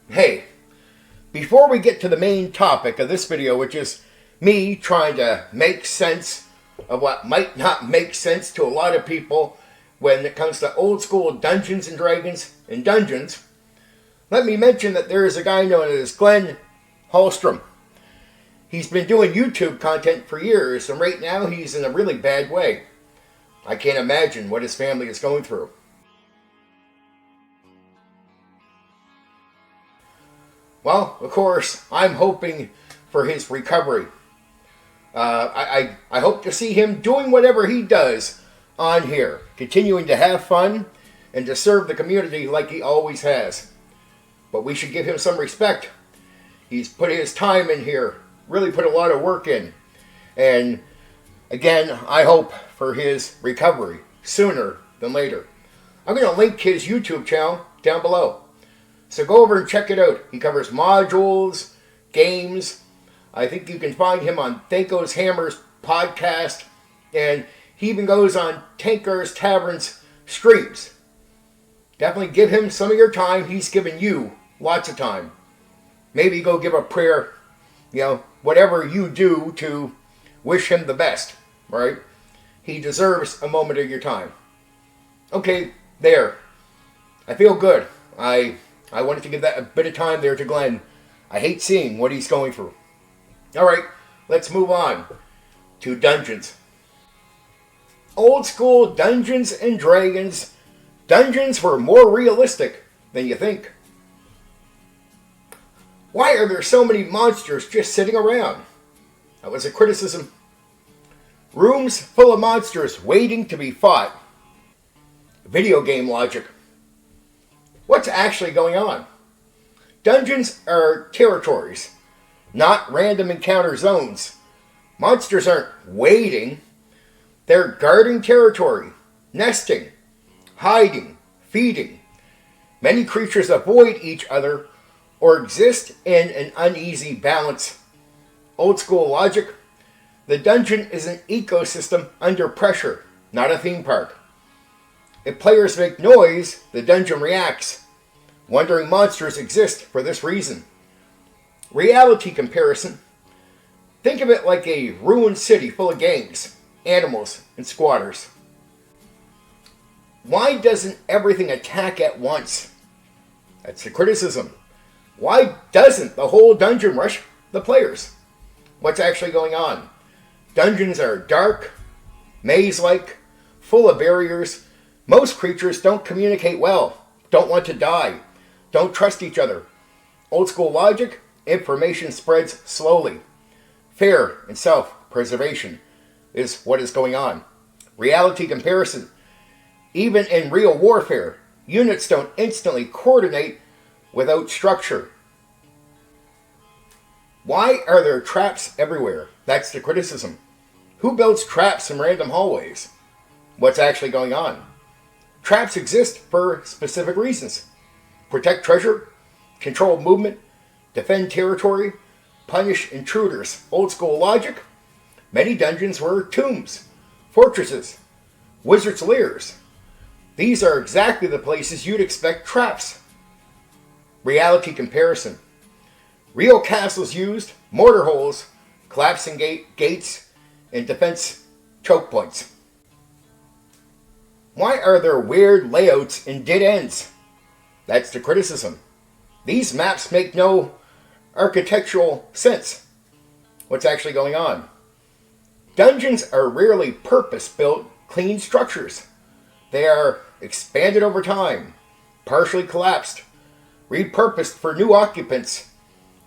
Hey, before we get to the main topic of this video, which is me trying to make sense of what might not make sense to a lot of people when it comes to old school Dungeons and Dragons and dungeons, let me mention that there is a guy known as Glenn Hallstrom. He's been doing YouTube content for years, and right now he's in a really bad way. I can't imagine what his family is going through. Well, of course, I'm hoping for his recovery. I hope to see him doing whatever he does on here, continuing to have fun and to serve the community like he always has. But we should give him some respect. He's put his time in here, really put a lot of work in. And again, I hope for his recovery sooner than later. I'm going to link his YouTube channel down below. So go over and check it out. He covers modules, games. I think you can find him on Thanko's Hammers podcast. And he even goes on Tanker's Tavern's streams. Definitely give him some of your time. He's given you lots of time. Maybe go give a prayer. Whatever you do to wish him the best. Right? He deserves a moment of your time. Okay, there. I feel good. I wanted to give that a bit of time there to Glenn. I hate seeing what he's going through. Alright, let's move on to dungeons. Old school Dungeons and Dragons. Dungeons were more realistic than you think. Why are there so many monsters just sitting around? That was a criticism. Rooms full of monsters waiting to be fought. Video game logic. What's actually going on? Dungeons are territories, not random encounter zones. Monsters aren't waiting. They're guarding territory, nesting, hiding, feeding. Many creatures avoid each other or exist in an uneasy balance. Old school logic. The dungeon is an ecosystem under pressure, not a theme park. If players make noise, the dungeon reacts. Wandering monsters exist for this reason. Reality comparison. Think of it like a ruined city full of gangs, animals, and squatters. Why doesn't everything attack at once? That's the criticism. Why doesn't the whole dungeon rush the players? What's actually going on? Dungeons are dark, maze-like, full of barriers. Most creatures don't communicate well, don't want to die, don't trust each other. Old school logic, information spreads slowly. Fear and self-preservation is what is going on. Reality comparison. Even in real warfare, units don't instantly coordinate without structure. Why are there traps everywhere? That's the criticism. Who builds traps in random hallways? What's actually going on? Traps exist for specific reasons. Protect treasure, control movement, defend territory, punish intruders. Old school logic. Many dungeons were tombs, fortresses, wizards' lairs. These are exactly the places you'd expect traps. Reality comparison. Real castles used mortar holes, collapsing gates, and defense choke points. Why are there weird layouts and dead ends? That's the criticism. These maps make no architectural sense. What's actually going on? Dungeons are rarely purpose-built, clean structures. They are expanded over time, partially collapsed, repurposed for new occupants.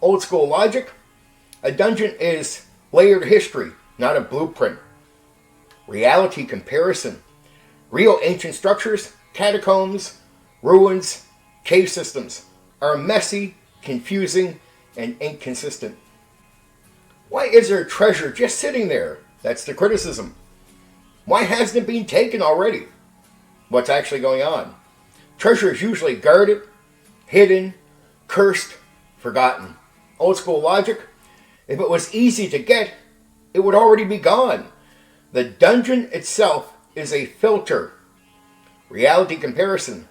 Old school logic. A dungeon is layered history, not a blueprint. Reality comparison. Real ancient structures, catacombs, ruins, cave systems are messy, confusing, and inconsistent. Why is there treasure just sitting there? That's the criticism. Why hasn't it been taken already? What's actually going on? Treasure is usually guarded, hidden, cursed, forgotten. Old school logic. If it was easy to get, it would already be gone. The dungeon itself is a filter. Reality comparison.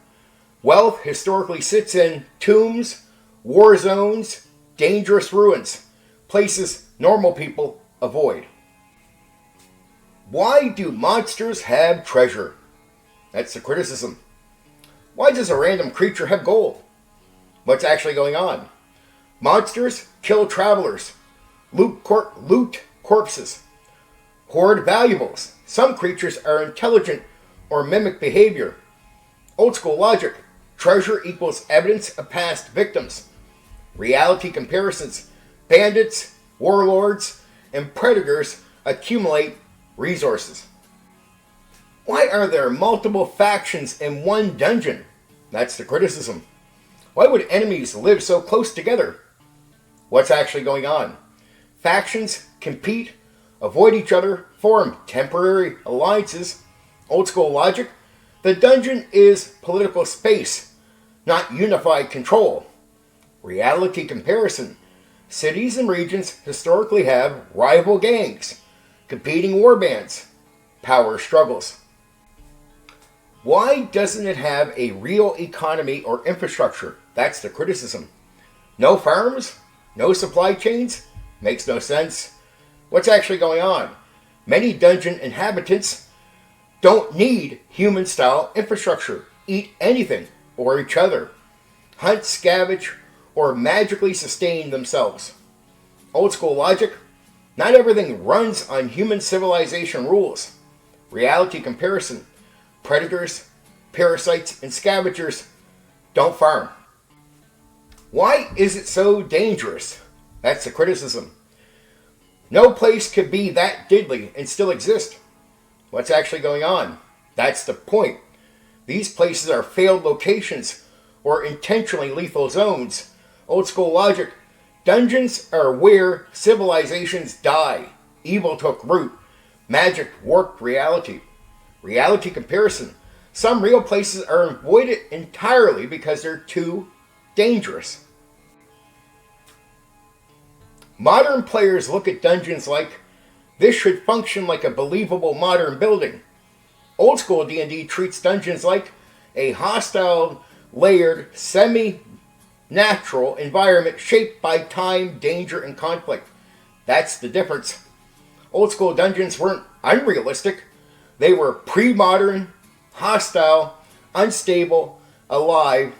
Wealth historically sits in tombs, war zones, dangerous ruins, places normal people avoid. Why do monsters have treasure? That's the criticism. Why does a random creature have gold? What's actually going on? Monsters kill travelers, loot corpses, hoard valuables. Some creatures are intelligent or mimic behavior. Old school logic. Treasure equals evidence of past victims. Reality comparisons. Bandits, warlords, and predators accumulate resources. Why are there multiple factions in one dungeon? That's the criticism. Why would enemies live so close together? What's actually going on? Factions compete, avoid each other, form temporary alliances. Old school logic. The dungeon is political space, not unified control. Reality comparison. Cities and regions historically have rival gangs, competing warbands, power struggles. Why doesn't it have a real economy or infrastructure? That's the criticism. No farms? No supply chains? Makes no sense. What's actually going on? Many dungeon inhabitants don't need human-style infrastructure, eat anything or each other, hunt, scavenge, or magically sustain themselves. Old school logic. Not everything runs on human civilization rules. Reality comparison. Predators, parasites, and scavengers don't farm. Why is it so dangerous? That's the criticism. No place could be that diddly and still exist. What's actually going on? That's the point. These places are failed locations or intentionally lethal zones. Old school logic. Dungeons are where civilizations die. Evil took root. Magic warped reality. Reality comparison. Some real places are avoided entirely because they're too dangerous. Modern players look at dungeons like, this should function like a believable modern building. Old school D&D treats dungeons like a hostile, layered, semi-natural environment shaped by time, danger, and conflict. That's the difference. Old school dungeons weren't unrealistic. They were pre-modern, hostile, unstable, alive,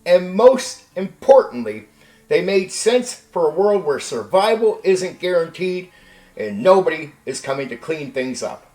and most importantly, they made sense for a world where survival isn't guaranteed and nobody is coming to clean things up.